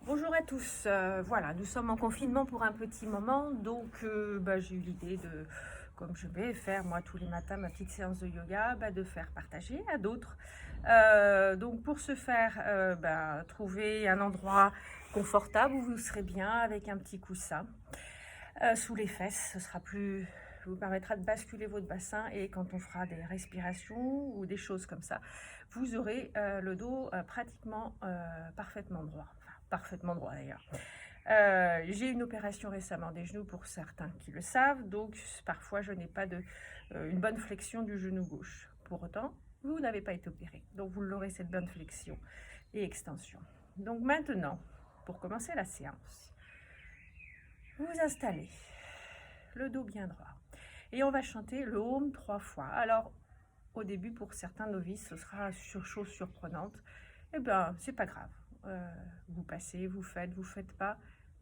Bonjour à tous, voilà, nous sommes en confinement pour un petit moment, donc j'ai eu l'idée de, comme je vais faire moi tous les matins ma petite séance de yoga, de faire partager à d'autres. Donc pour ce faire, trouver un endroit confortable où vous serez bien avec un petit coussin sous les fesses, vous permettra de basculer votre bassin et quand on fera des respirations ou des choses comme ça, vous aurez le dos pratiquement parfaitement droit. Enfin, parfaitement droit d'ailleurs. J'ai eu une opération récemment des genoux pour certains qui le savent, donc parfois je n'ai pas une bonne flexion du genou gauche. Pour autant, vous n'avez pas été opéré, donc vous l'aurez cette bonne flexion et extension. Donc maintenant, pour commencer la séance, vous vous installez, le dos bien droit. Et on va chanter le Om 3 fois. Alors, au début, pour certains novices, ce sera chose surprenante. Eh bien, c'est pas grave. Vous passez, vous faites pas,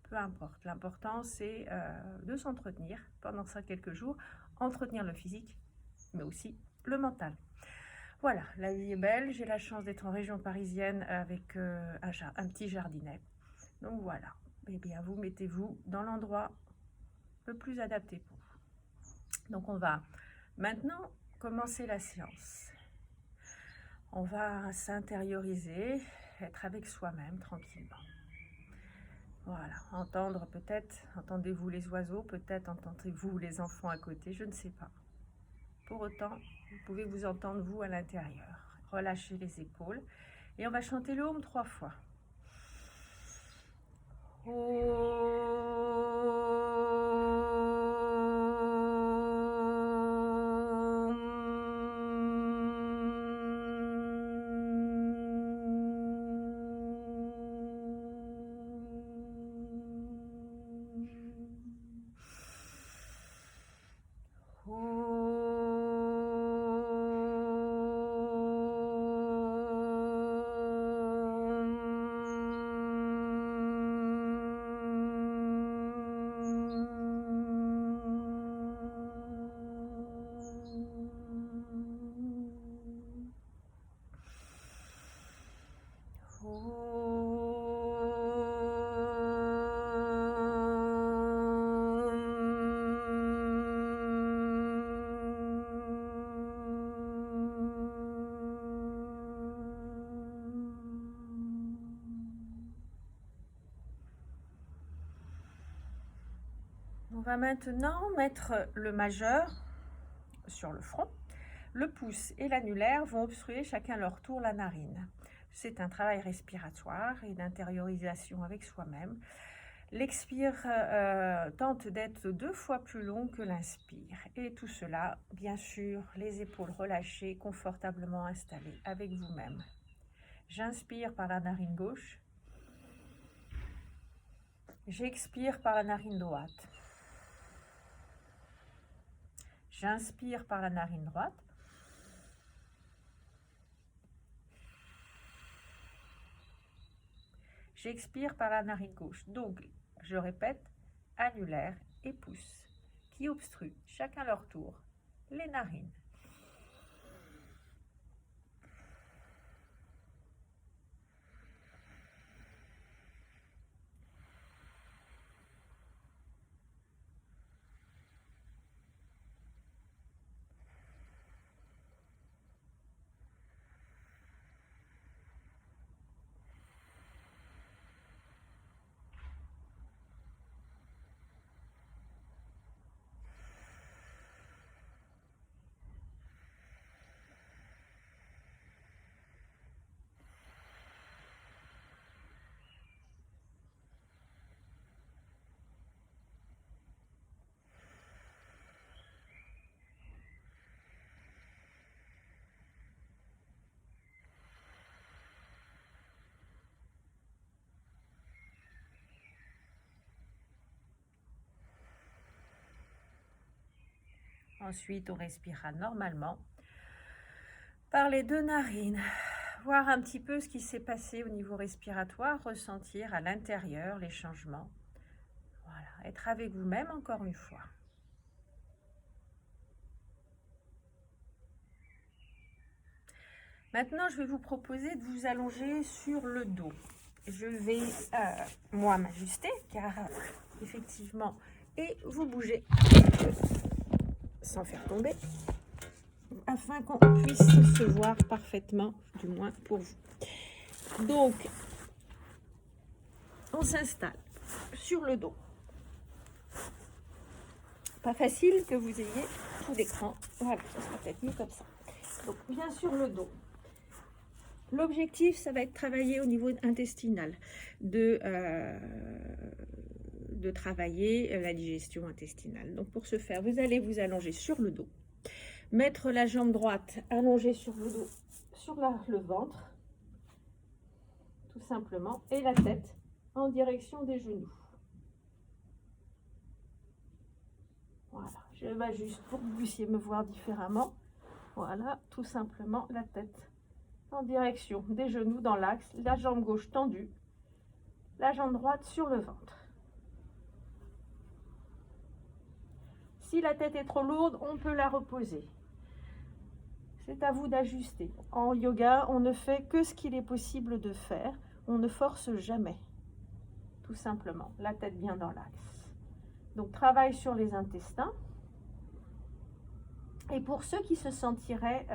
peu importe. L'important, c'est de s'entretenir pendant ça quelques jours, entretenir le physique, mais aussi le mental. Voilà, la vie est belle. J'ai la chance d'être en région parisienne avec un petit jardinet. Donc voilà. Eh bien, vous mettez-vous dans l'endroit le plus adapté pour vous. Donc on va maintenant commencer la séance. On va s'intérioriser, être avec soi-même tranquillement. Voilà, entendez-vous les oiseaux, peut-être entendez-vous les enfants à côté, je ne sais pas. Pour autant, vous pouvez vous entendre vous à l'intérieur. Relâchez les épaules et on va chanter le Om 3 fois. On va maintenant mettre le majeur sur le front. Le pouce et l'annulaire vont obstruer chacun leur tour la narine. C'est un travail respiratoire et d'intériorisation avec soi-même. L'expire tente d'être 2 fois plus long que l'inspire. Et tout cela, bien sûr, les épaules relâchées, confortablement installées avec vous-même. J'inspire par la narine gauche. J'expire par la narine droite. J'inspire par la narine droite. J'expire par la narine gauche. Donc, je répète, annulaire et pouce, qui obstruent, chacun leur tour, les narines. Ensuite, on respirera normalement par les 2 narines. Voir un petit peu ce qui s'est passé au niveau respiratoire, ressentir à l'intérieur les changements. Voilà, être avec vous-même encore une fois. Maintenant, je vais vous proposer de vous allonger sur le dos. je vais moi m'ajuster car effectivement, et vous bougez sans faire tomber afin qu'on puisse se voir parfaitement, du moins pour vous. Donc, on s'installe sur le dos. Pas facile que vous ayez tout l'écran. Voilà, ça sera peut-être mieux comme ça. Donc, bien sur le dos. L'objectif, ça va être de travailler au niveau intestinal, de travailler la digestion intestinale. Donc, pour ce faire, vous allez vous allonger sur le dos, mettre la jambe droite allongée sur le dos, sur le ventre, tout simplement, et la tête en direction des genoux. Voilà, je m'ajuste pour que vous puissiez me voir différemment. Voilà, tout simplement la tête en direction des genoux dans l'axe, la jambe gauche tendue, la jambe droite sur le ventre. Si la tête est trop lourde, on peut la reposer. C'est à vous d'ajuster. En yoga, on ne fait que ce qu'il est possible de faire. On ne force jamais. Tout simplement, la tête bien dans l'axe. Donc, travail sur les intestins. Et pour ceux qui se sentiraient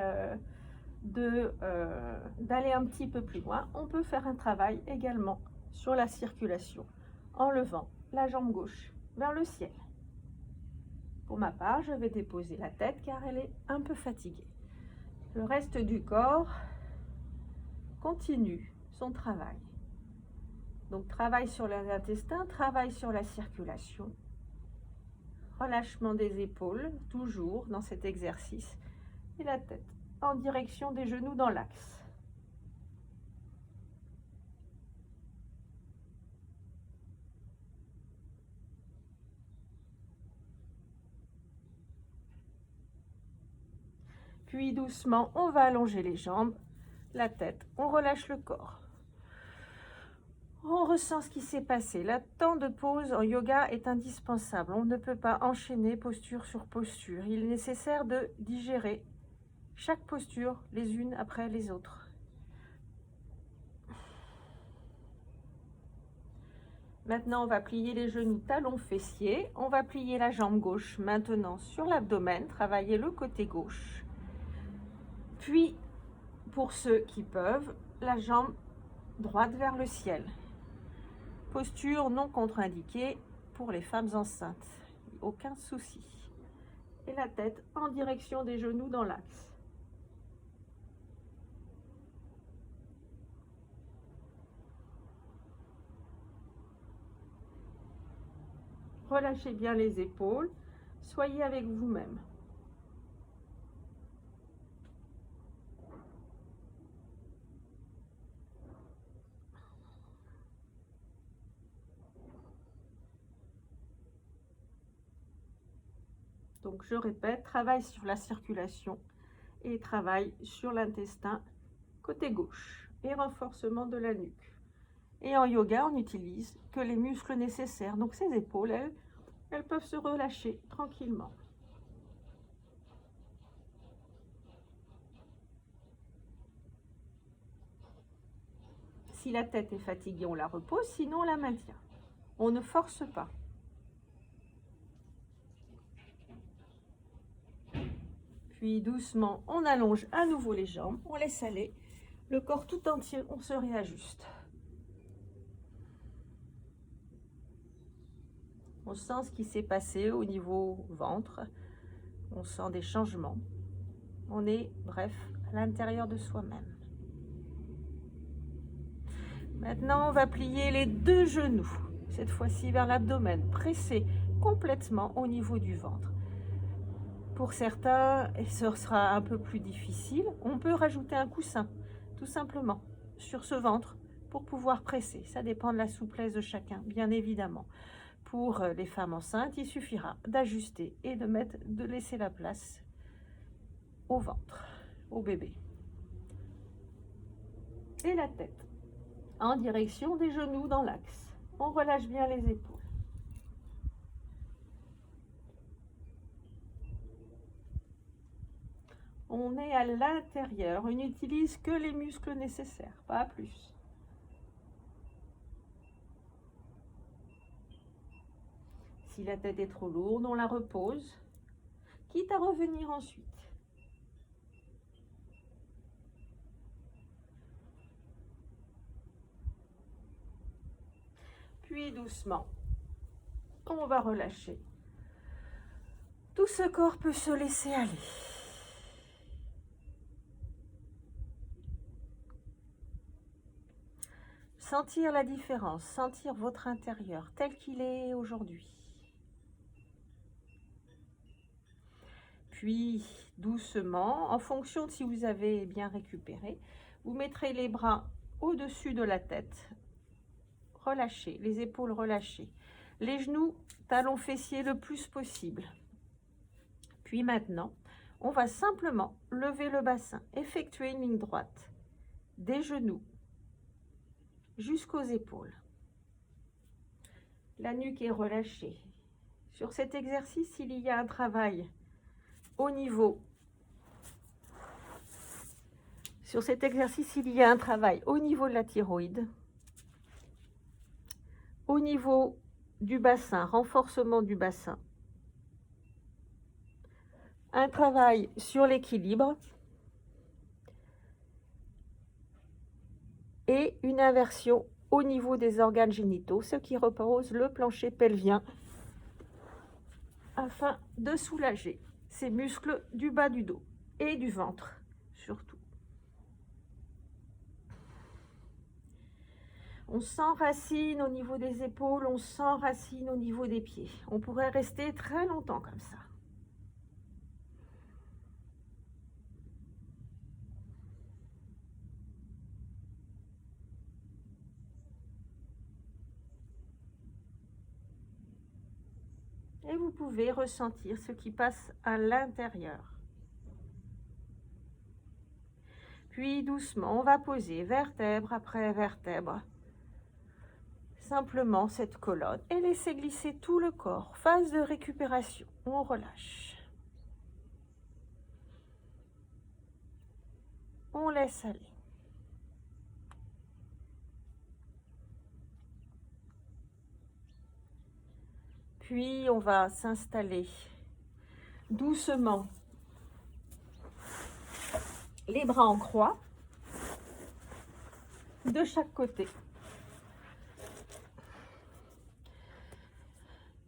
d'aller un petit peu plus loin, on peut faire un travail également sur la circulation en levant la jambe gauche vers le ciel. Pour ma part, je vais déposer la tête car elle est un peu fatiguée. Le reste du corps continue son travail. Donc, travail sur les intestins, travail sur la circulation. Relâchement des épaules, toujours dans cet exercice. Et la tête en direction des genoux dans l'axe. Puis doucement, on va allonger les jambes, la tête, on relâche le corps. On ressent ce qui s'est passé. Le temps de pause en yoga est indispensable. On ne peut pas enchaîner posture sur posture. Il est nécessaire de digérer chaque posture les unes après les autres. Maintenant, on va plier les genoux talons fessiers. On va plier la jambe gauche maintenant sur l'abdomen, travailler le côté gauche. Puis, pour ceux qui peuvent, la jambe droite vers le ciel. Posture non contre-indiquée pour les femmes enceintes. Aucun souci. Et la tête en direction des genoux dans l'axe. Relâchez bien les épaules. Soyez avec vous-même. Donc, je répète, travail sur la circulation et travail sur l'intestin côté gauche et renforcement de la nuque. Et en yoga, on n'utilise que les muscles nécessaires. Donc, ces épaules, elles peuvent se relâcher tranquillement. Si la tête est fatiguée, on la repose, sinon on la maintient. On ne force pas. Puis doucement, on allonge à nouveau les jambes, on laisse aller le corps tout entier, on se réajuste. On sent ce qui s'est passé au niveau ventre, on sent des changements. On est, bref, à l'intérieur de soi-même. Maintenant, on va plier les deux genoux, cette fois-ci vers l'abdomen, presser complètement au niveau du ventre. Pour certains, ce sera un peu plus difficile. On peut rajouter un coussin, tout simplement, sur ce ventre pour pouvoir presser. Ça dépend de la souplesse de chacun, bien évidemment. Pour les femmes enceintes, il suffira d'ajuster et de laisser la place au ventre, au bébé. Et la tête en direction des genoux dans l'axe. On relâche bien les épaules. On est à l'intérieur, on n'utilise que les muscles nécessaires, pas plus. Si la tête est trop lourde, on la repose, quitte à revenir ensuite. Puis doucement, on va relâcher. Tout ce corps peut se laisser aller. Sentir la différence, sentir votre intérieur tel qu'il est aujourd'hui. Puis, doucement, en fonction de si vous avez bien récupéré, vous mettrez les bras au-dessus de la tête. Relâchez, les épaules relâchées. Les genoux, talons fessiers le plus possible. Puis maintenant, on va simplement lever le bassin, effectuer une ligne droite des genoux jusqu'aux épaules. La nuque est relâchée. Sur cet exercice, il y a un travail au niveau. Sur cet exercice, il y a un travail au niveau de la thyroïde, au niveau du bassin, renforcement du bassin, un travail sur l'équilibre et une inversion au niveau des organes génitaux, ce qui repose le plancher pelvien afin de soulager ces muscles du bas du dos et du ventre surtout. On s'enracine au niveau des épaules, on s'enracine au niveau des pieds. On pourrait rester très longtemps comme ça. Et vous pouvez ressentir ce qui passe à l'intérieur. Puis doucement, on va poser vertèbre après vertèbre. Simplement cette colonne et laisser glisser tout le corps. Phase de récupération, on relâche. On laisse aller. Puis on va s'installer doucement. Les bras en croix de chaque côté.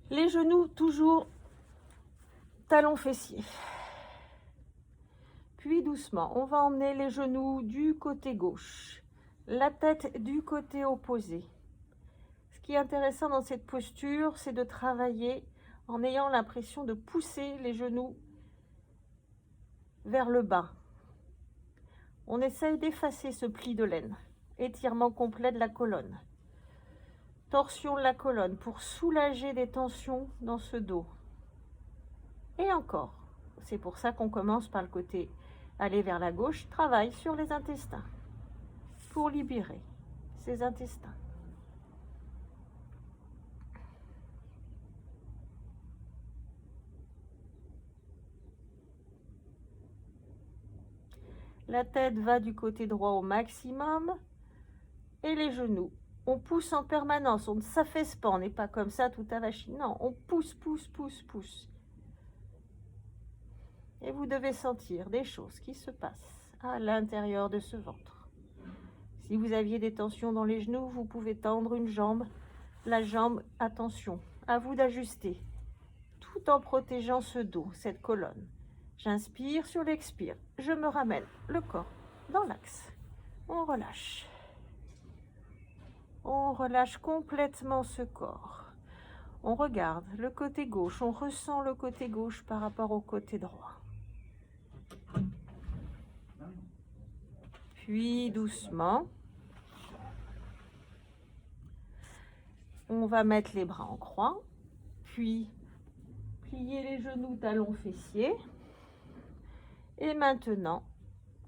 Les genoux toujours talons fessiers. Puis doucement, on va emmener les genoux du côté gauche, la tête du côté opposé. Ce qui est intéressant dans cette posture, c'est de travailler en ayant l'impression de pousser les genoux vers le bas. On essaye d'effacer ce pli de laine, étirement complet de la colonne. Torsion de la colonne pour soulager des tensions dans ce dos. Et encore, c'est pour ça qu'on commence par le côté aller vers la gauche, travaille sur les intestins pour libérer ces intestins. La tête va du côté droit au maximum et les genoux. On pousse en permanence, on ne s'affaisse pas, on n'est pas comme ça tout avachi. Non, on pousse, pousse, pousse, pousse. Et vous devez sentir des choses qui se passent à l'intérieur de ce ventre. Si vous aviez des tensions dans les genoux, vous pouvez tendre une jambe. La jambe, attention, à vous d'ajuster, tout en protégeant ce dos, cette colonne. J'inspire sur l'expire, je me ramène le corps dans l'axe. On relâche. On relâche complètement ce corps. On regarde le côté gauche, on ressent le côté gauche par rapport au côté droit. Puis doucement, on va mettre les bras en croix, puis plier les genoux, talons fessiers. Et maintenant,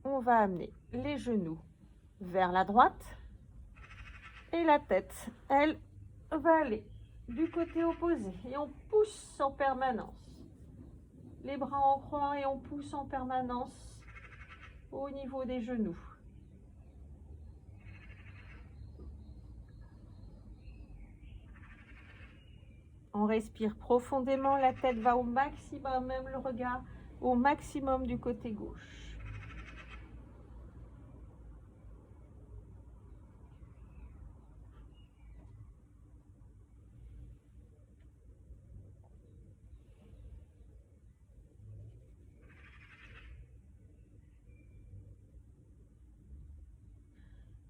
on va amener les genoux vers la droite et la tête, elle, va aller du côté opposé. Et on pousse en permanence. Les bras en croix et on pousse en permanence au niveau des genoux. On respire profondément, la tête va au maximum, même le regard au maximum du côté gauche.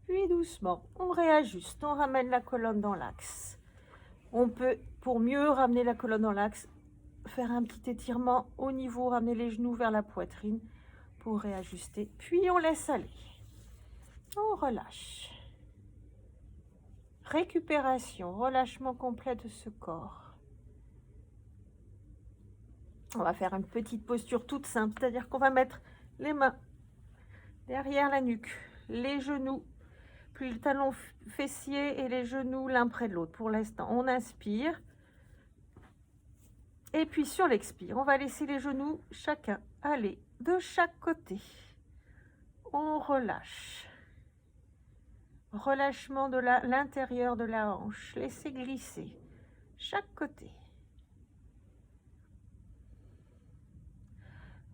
Puis doucement, on réajuste, on ramène la colonne dans l'axe. On peut, pour mieux ramener la colonne dans l'axe, faire un petit étirement au niveau, ramener les genoux vers la poitrine pour réajuster. Puis on laisse aller. On relâche. Récupération, relâchement complet de ce corps. On va faire une petite posture toute simple, c'est-à-dire qu'on va mettre les mains derrière la nuque, les genoux, puis le talon fessier et les genoux l'un près de l'autre. Pour l'instant, on inspire. Et puis sur l'expire, on va laisser les genoux chacun aller de chaque côté. On relâche. Relâchement de l'intérieur de la hanche. Laissez glisser chaque côté.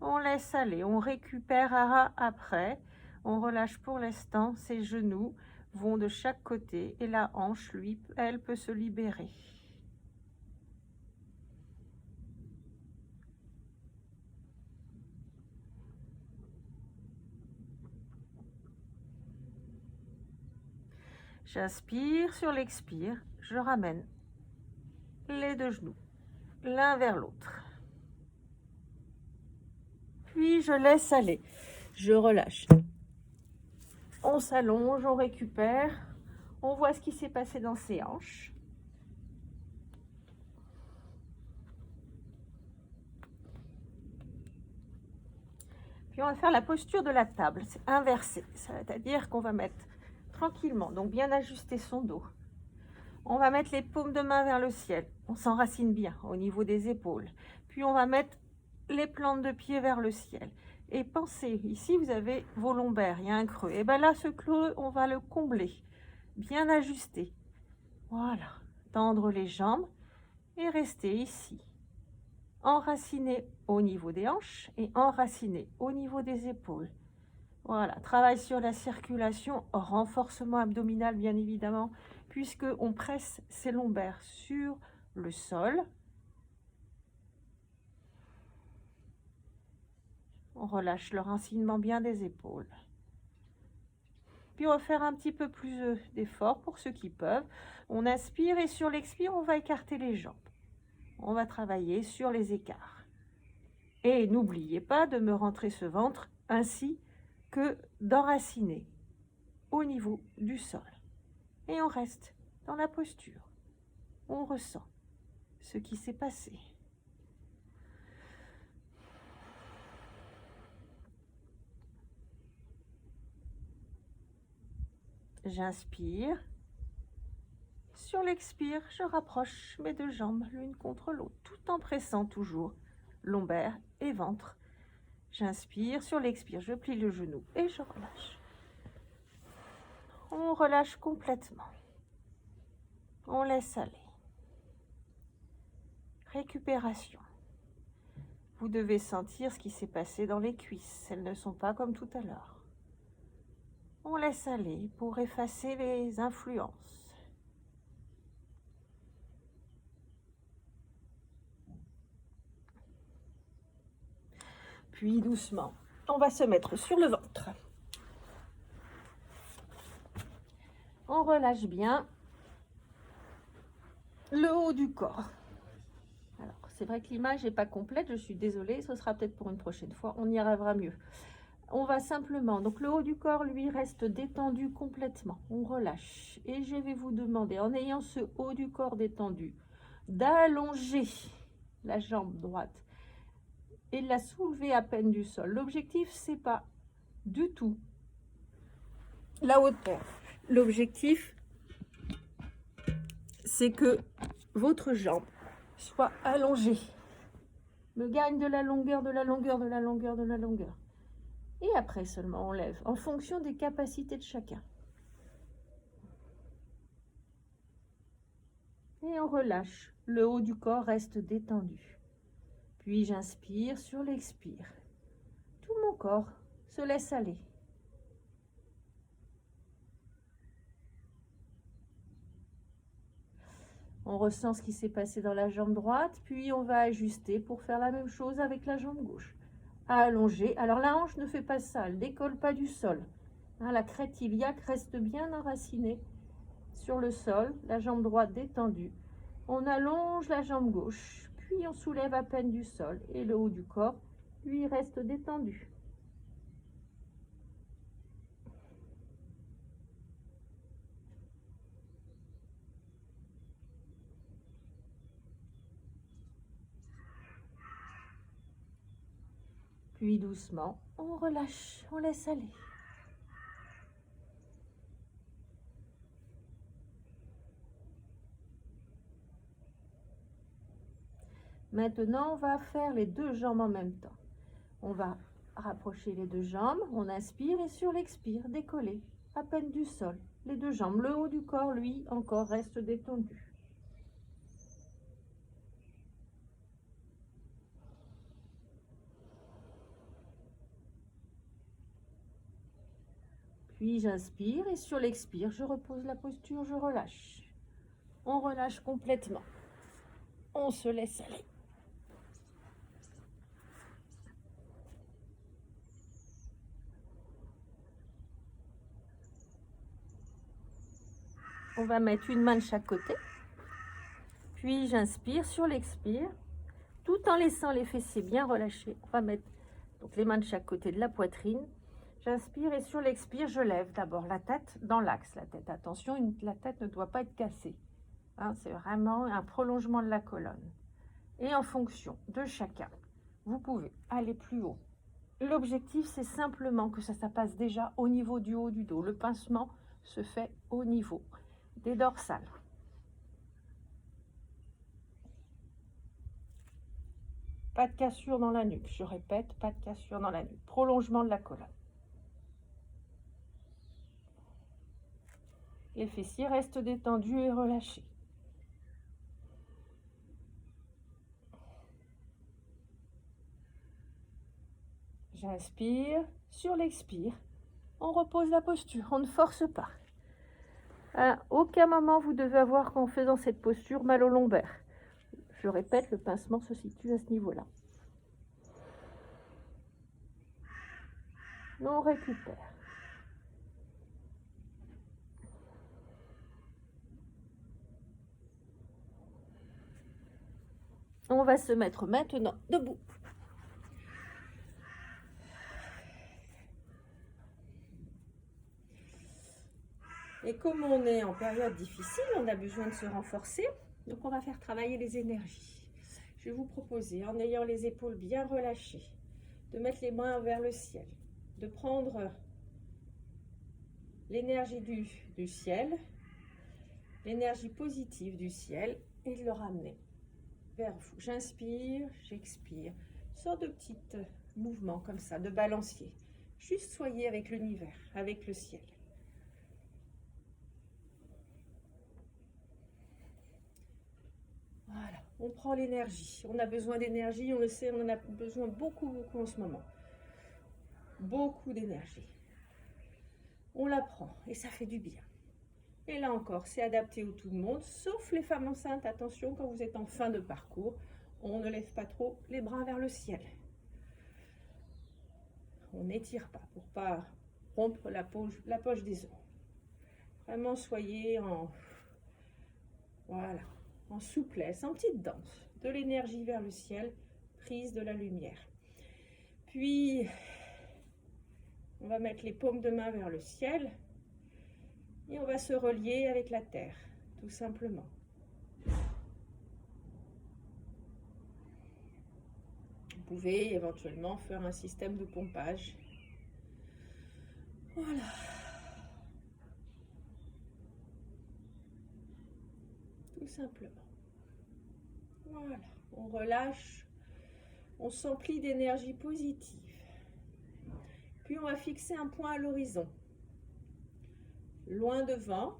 On laisse aller, on récupérera après. On relâche pour l'instant, ses genoux vont de chaque côté et la hanche, lui, elle peut se libérer. J'inspire, sur l'expire, je ramène les deux genoux l'un vers l'autre. Puis je laisse aller, je relâche. On s'allonge, on récupère, on voit ce qui s'est passé dans ses hanches. Puis on va faire la posture de la table, c'est inversé, c'est-à-dire qu'on va mettre tranquillement, donc bien ajuster son dos. On va mettre les paumes de main vers le ciel, on s'enracine bien au niveau des épaules. Puis on va mettre les plantes de pied vers le ciel. Et pensez, ici vous avez vos lombaires, il y a un creux. Et bien là, ce creux, on va le combler, bien ajuster. Voilà, tendre les jambes et rester ici. Enraciné au niveau des hanches et enraciné au niveau des épaules. Voilà, travail sur la circulation, renforcement abdominal bien évidemment, puisque on presse ses lombaires sur le sol. On relâche le racinement bien des épaules. Puis on va faire un petit peu plus d'effort pour ceux qui peuvent. On inspire et sur l'expire, on va écarter les jambes. On va travailler sur les écarts. Et n'oubliez pas de me rentrer ce ventre ainsi que d'enraciner au niveau du sol. Et on reste dans la posture. On ressent ce qui s'est passé. J'inspire. Sur l'expire, je rapproche mes deux jambes l'une contre l'autre, tout en pressant toujours lombaire et ventre. J'inspire, sur l'expire, je plie le genou et je relâche. On relâche complètement. On laisse aller. Récupération. Vous devez sentir ce qui s'est passé dans les cuisses. Elles ne sont pas comme tout à l'heure. On laisse aller pour effacer les influences. Puis doucement, on va se mettre sur le ventre. On relâche bien le haut du corps. Alors, c'est vrai que l'image n'est pas complète, je suis désolée, ce sera peut-être pour une prochaine fois, on y arrivera mieux. On va simplement, donc le haut du corps, lui, reste détendu complètement. On relâche. Et je vais vous demander, en ayant ce haut du corps détendu, d'allonger la jambe droite et de la soulever à peine du sol. L'objectif, c'est pas du tout la hauteur. L'objectif, c'est que votre jambe soit allongée, me gagne de la longueur, de la longueur, de la longueur, de la longueur. Et après seulement, on lève en fonction des capacités de chacun. Et on relâche. Le haut du corps reste détendu. Puis j'inspire sur l'expire. Tout mon corps se laisse aller. On ressent ce qui s'est passé dans la jambe droite, puis on va ajuster pour faire la même chose avec la jambe gauche. Allonger. Alors la hanche ne fait pas ça, elle ne décolle pas du sol. La crête iliaque reste bien enracinée sur le sol, la jambe droite détendue. On allonge la jambe gauche, puis on soulève à peine du sol et le haut du corps, lui, reste détendu. Puis doucement, on relâche, on laisse aller. Maintenant, on va faire les deux jambes en même temps. On va rapprocher les deux jambes, on inspire et sur l'expire, décoller à peine du sol. Les deux jambes, le haut du corps, lui, encore reste détendu. Puis j'inspire et sur l'expire, je repose la posture, je relâche. On relâche complètement. On se laisse aller. On va mettre une main de chaque côté. Puis j'inspire sur l'expire, tout en laissant les fessiers bien relâchés. On va mettre donc les mains de chaque côté de la poitrine. J'inspire et sur l'expire, je lève d'abord la tête dans l'axe. La tête, attention, la tête ne doit pas être cassée. C'est vraiment un prolongement de la colonne. Et en fonction de chacun, vous pouvez aller plus haut. L'objectif, c'est simplement que ça passe déjà au niveau du haut du dos. Le pincement se fait au niveau des dorsales. Pas de cassure dans la nuque. Je répète, pas de cassure dans la nuque. Prolongement de la colonne. Les fessiers restent détendus et relâchés. J'inspire, sur l'expire, on repose la posture, on ne force pas. À aucun moment vous devez avoir, qu'en faisant cette posture, mal au lombaire. Je répète, le pincement se situe à ce niveau-là. On récupère. On va se mettre maintenant debout. Et comme on est en période difficile, on a besoin de se renforcer. Donc on va faire travailler les énergies. Je vais vous proposer, en ayant les épaules bien relâchées, de mettre les mains vers le ciel, de prendre l'énergie du ciel, l'énergie positive du ciel, et de le ramener vers vous. J'inspire, j'expire. Une sorte de petit mouvement comme ça, de balancier. Juste soyez avec l'univers, avec le ciel. Voilà, on prend l'énergie. On a besoin d'énergie, on le sait, on en a besoin beaucoup en ce moment. Beaucoup d'énergie. On la prend et ça fait du bien. Et là encore, c'est adapté à tout le monde, sauf les femmes enceintes. Attention, quand vous êtes en fin de parcours, on ne lève pas trop les bras vers le ciel. On n'étire pas pour pas rompre la poche des os. Vraiment, soyez en souplesse, en petite danse, de l'énergie vers le ciel, prise de la lumière. Puis, on va mettre les paumes de main vers le ciel et on va se relier avec la terre, tout simplement. Vous pouvez éventuellement faire un système de pompage. Voilà. Tout simplement. Voilà. On relâche. On s'emplit d'énergie positive. Puis on va fixer un point à l'horizon. Loin devant,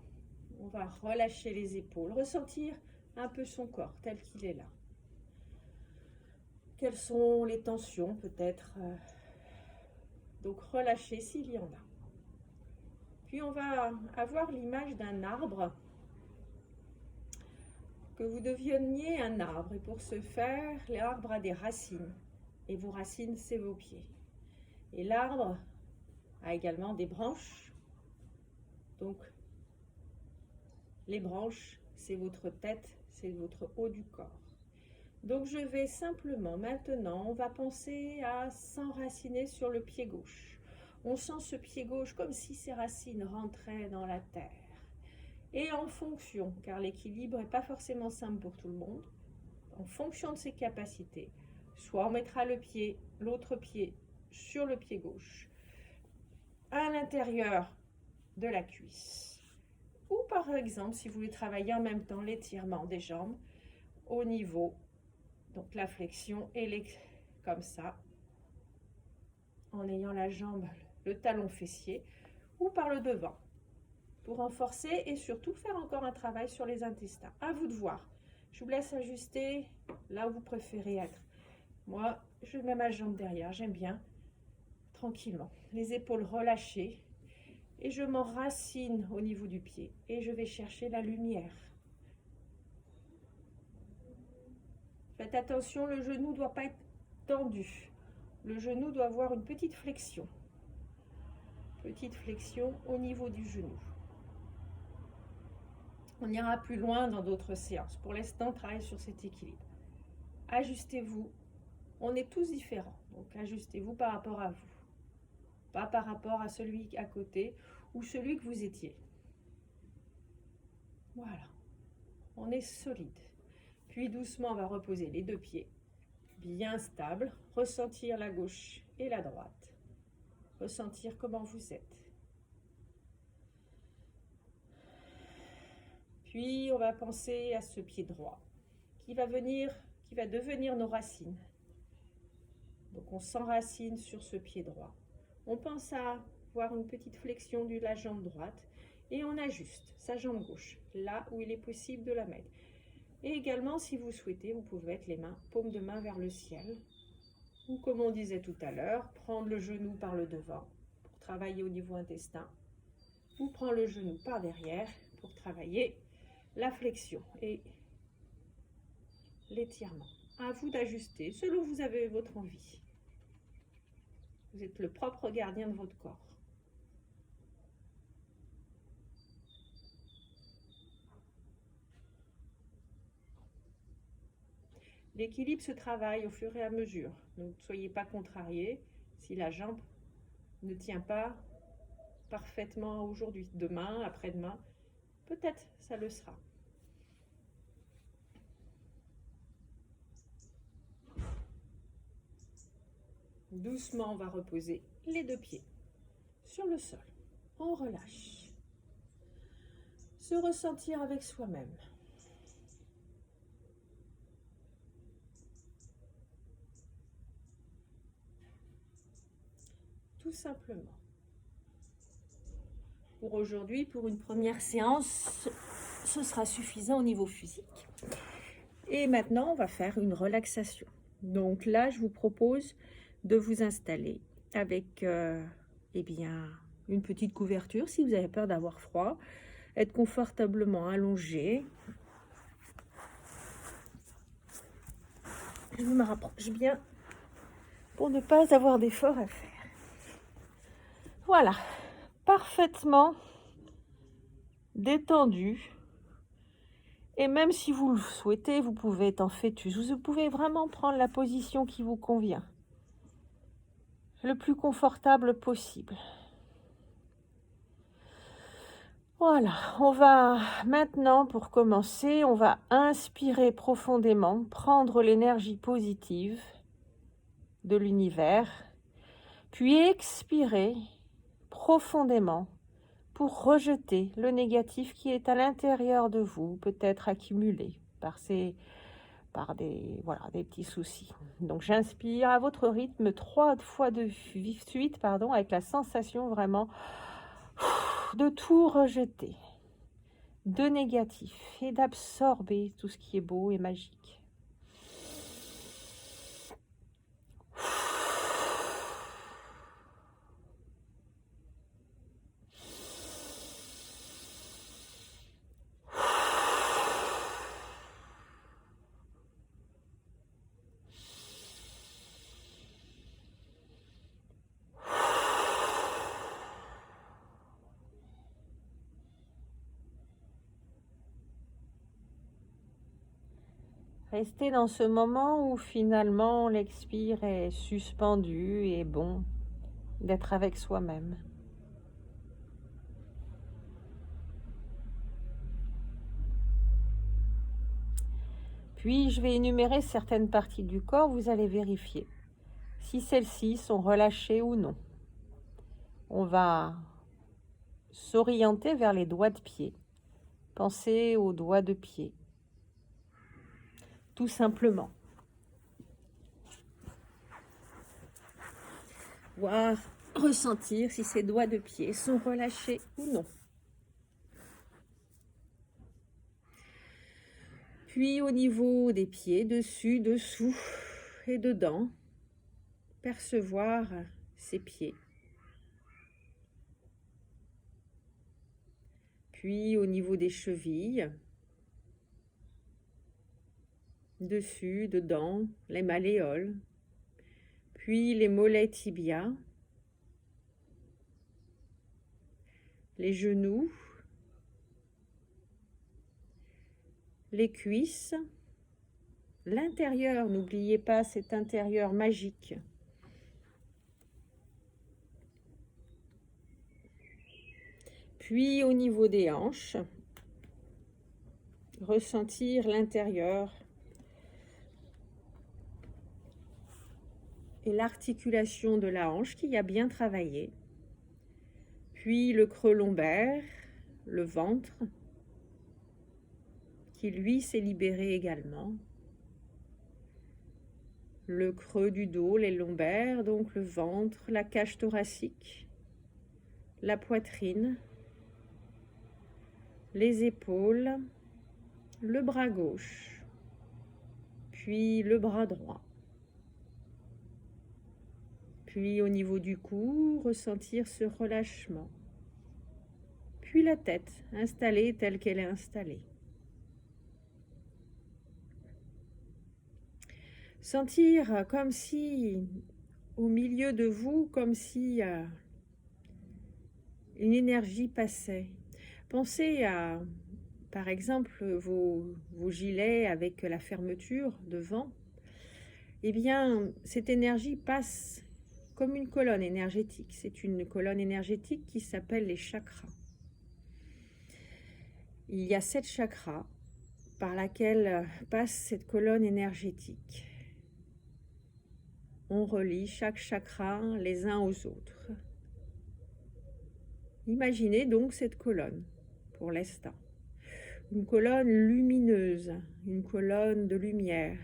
on va relâcher les épaules, ressentir un peu son corps tel qu'il est là. Quelles sont les tensions peut-être? Donc relâchez s'il y en a. Puis on va avoir l'image d'un arbre, que vous deveniez un arbre. Et pour ce faire, l'arbre a des racines. Et vos racines, c'est vos pieds. Et l'arbre a également des branches. Donc les branches, c'est votre tête, c'est votre haut du corps. Donc je vais simplement, maintenant, on va penser à s'enraciner sur le pied gauche. On sent ce pied gauche comme si ses racines rentraient dans la terre. Et en fonction, car l'équilibre n'est pas forcément simple pour tout le monde, en fonction de ses capacités, soit on mettra l'autre pied sur le pied gauche, à l'intérieur de la cuisse. Ou par exemple, si vous voulez travailler en même temps l'étirement des jambes, au niveau, donc la flexion et comme ça, en ayant la jambe, le talon fessier, ou par le devant, pour renforcer et surtout faire encore un travail sur les intestins. À vous de voir. Je vous laisse ajuster là où vous préférez être. Moi, je mets ma jambe derrière, j'aime bien, tranquillement. Les épaules relâchées et je m'enracine au niveau du pied et je vais chercher la lumière. Faites attention, le genou ne doit pas être tendu. Le genou doit avoir une petite flexion. Petite flexion au niveau du genou. On ira plus loin dans d'autres séances. Pour l'instant, travaillez sur cet équilibre. Ajustez-vous. On est tous différents. Donc, ajustez-vous par rapport à vous. Pas par rapport à celui à côté ou celui que vous étiez. Voilà. On est solide. Puis doucement, on va reposer les deux pieds. Bien stable. Ressentir la gauche et la droite. Ressentir comment vous êtes. Puis, on va penser à ce pied droit qui va devenir nos racines. Donc, on s'enracine sur ce pied droit. On pense à avoir une petite flexion de la jambe droite et on ajuste sa jambe gauche, là où il est possible de la mettre. Et également, si vous souhaitez, vous pouvez mettre les mains, paume de main vers le ciel. Ou comme on disait tout à l'heure, prendre le genou par le devant pour travailler au niveau intestin. Ou prendre le genou par derrière pour travailler la flexion et l'étirement. À vous d'ajuster selon vous avez votre envie. Vous êtes le propre gardien de votre corps. L'équilibre se travaille au fur et à mesure. Donc, ne soyez pas contrariés si la jambe ne tient pas parfaitement aujourd'hui. Demain, après-demain, peut-être ça le sera. Doucement, on va reposer les deux pieds sur le sol. On relâche. Se ressentir avec soi-même. Tout simplement. Pour aujourd'hui, pour une première séance, ce sera suffisant au niveau physique. Et maintenant, on va faire une relaxation. Donc là, je vous propose de vous installer avec eh bien, une petite couverture si vous avez peur d'avoir froid. Être confortablement allongé. Je me rapproche bien pour ne pas avoir d'effort à faire. Voilà, parfaitement détendu. Et même si vous le souhaitez, vous pouvez être en fœtus. Vous pouvez vraiment prendre la position qui vous convient. Le plus confortable possible. Voilà, on va maintenant, pour commencer, on va inspirer profondément, prendre l'énergie positive de l'univers, puis expirer profondément pour rejeter le négatif qui est à l'intérieur de vous, peut-être accumulé par des petits soucis. Donc j'inspire à votre rythme 3 fois de suite, avec la sensation vraiment de tout rejeter. de négatif et d'absorber tout ce qui est beau et magique. Restez dans ce moment où finalement l'expire est suspendu et bon d'être avec soi-même. Puis je vais énumérer certaines parties du corps, vous allez vérifier si celles-ci sont relâchées ou non. On va s'orienter vers les doigts de pied. Pensez aux doigts de pied. Tout simplement. Voir, ressentir si ces doigts de pied sont relâchés ou non. Puis au niveau des pieds, dessus, dessous et dedans, percevoir ces pieds. Puis au niveau des chevilles, dessus, dedans, les malléoles, puis les mollets tibias, les genoux, les cuisses, l'intérieur, n'oubliez pas cet intérieur magique. Puis au niveau des hanches, ressentir l'intérieur et l'articulation de la hanche qui a bien travaillé. Puis le creux lombaire, le ventre, qui lui s'est libéré également. Le creux du dos, les lombaires, donc le ventre, la cage thoracique, la poitrine, les épaules, le bras gauche, puis le bras droit. Puis au niveau du cou, ressentir ce relâchement. Puis la tête, installée telle qu'elle est installée. Sentir comme si, au milieu de vous, comme si une énergie passait. Pensez à, par exemple, vos gilets avec la fermeture devant. Eh bien, cette énergie passe comme une colonne énergétique. C'est une colonne énergétique qui s'appelle les chakras. Il y a 7 chakras par laquelle passe cette colonne énergétique. On relie chaque chakra les uns aux autres. Imaginez donc cette colonne pour l'instant. Une colonne lumineuse, une colonne de lumière.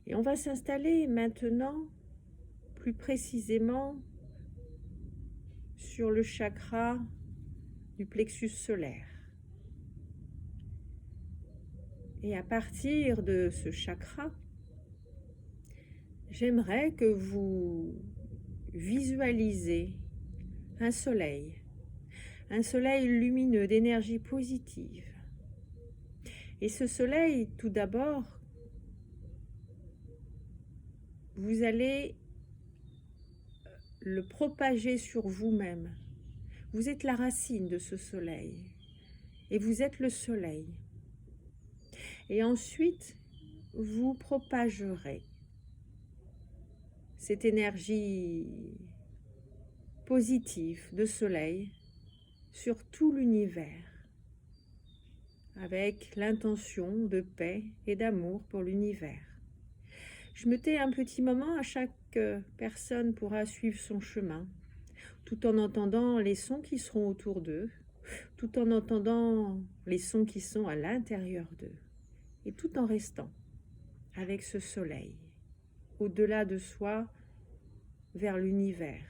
Et on va s'installer maintenant plus précisément sur le chakra du plexus solaire. Et à partir de ce chakra, j'aimerais que vous visualisez un soleil lumineux d'énergie positive. Et ce soleil, tout d'abord, vous allez le propager sur vous-même. Vous êtes la racine de ce soleil et vous êtes le soleil. Et ensuite, vous propagerez cette énergie positive de soleil sur tout l'univers, avec l'intention de paix et d'amour pour l'univers. Je me tais un petit moment, à chaque personne pourra suivre son chemin, tout en entendant les sons qui seront autour d'eux, tout en entendant les sons qui sont à l'intérieur d'eux, et tout en restant avec ce soleil, au-delà de soi, vers l'univers.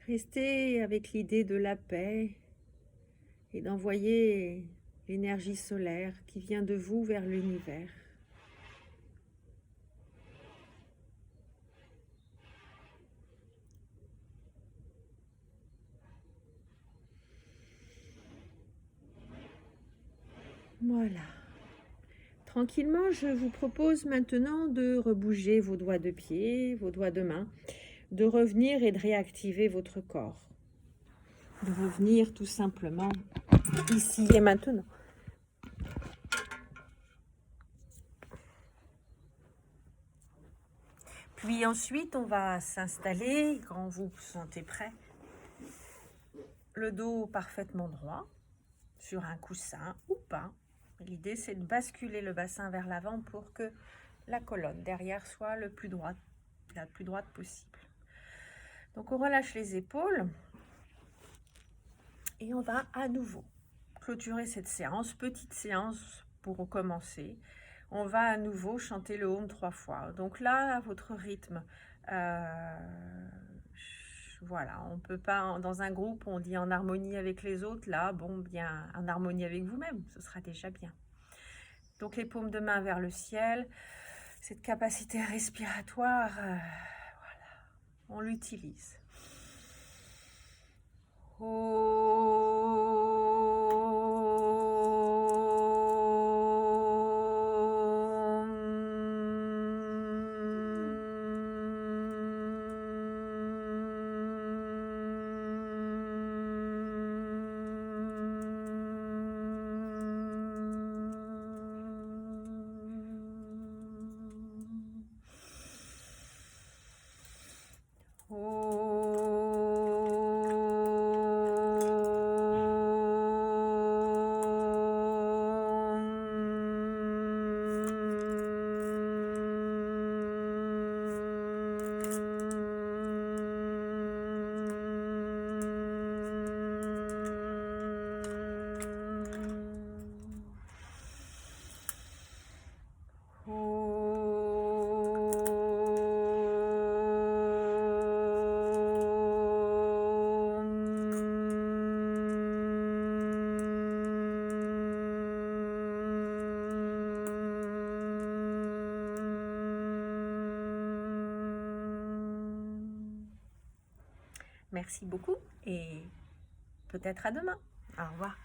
Restez avec l'idée de la paix et d'envoyer l'énergie solaire qui vient de vous vers l'univers. Voilà. Tranquillement, je vous propose maintenant de rebouger vos doigts de pied, vos doigts de main, de revenir et de réactiver votre corps. De revenir tout simplement ici et maintenant. Puis ensuite, on va s'installer, quand vous vous sentez prêt, le dos parfaitement droit, sur un coussin ou pas. L'idée, c'est de basculer le bassin vers l'avant pour que la colonne derrière soit la plus droite possible. Donc, on relâche les épaules et on va à nouveau clôturer cette séance, petite séance pour commencer. On va à nouveau chanter le Om 3 fois. Donc là, à votre rythme, voilà, on peut pas, dans un groupe, on dit en harmonie avec les autres. Là, bon, bien, en harmonie avec vous-même, ce sera déjà bien. Donc les paumes de main vers le ciel, cette capacité respiratoire, voilà, on l'utilise. Merci beaucoup et peut-être à demain. Au revoir.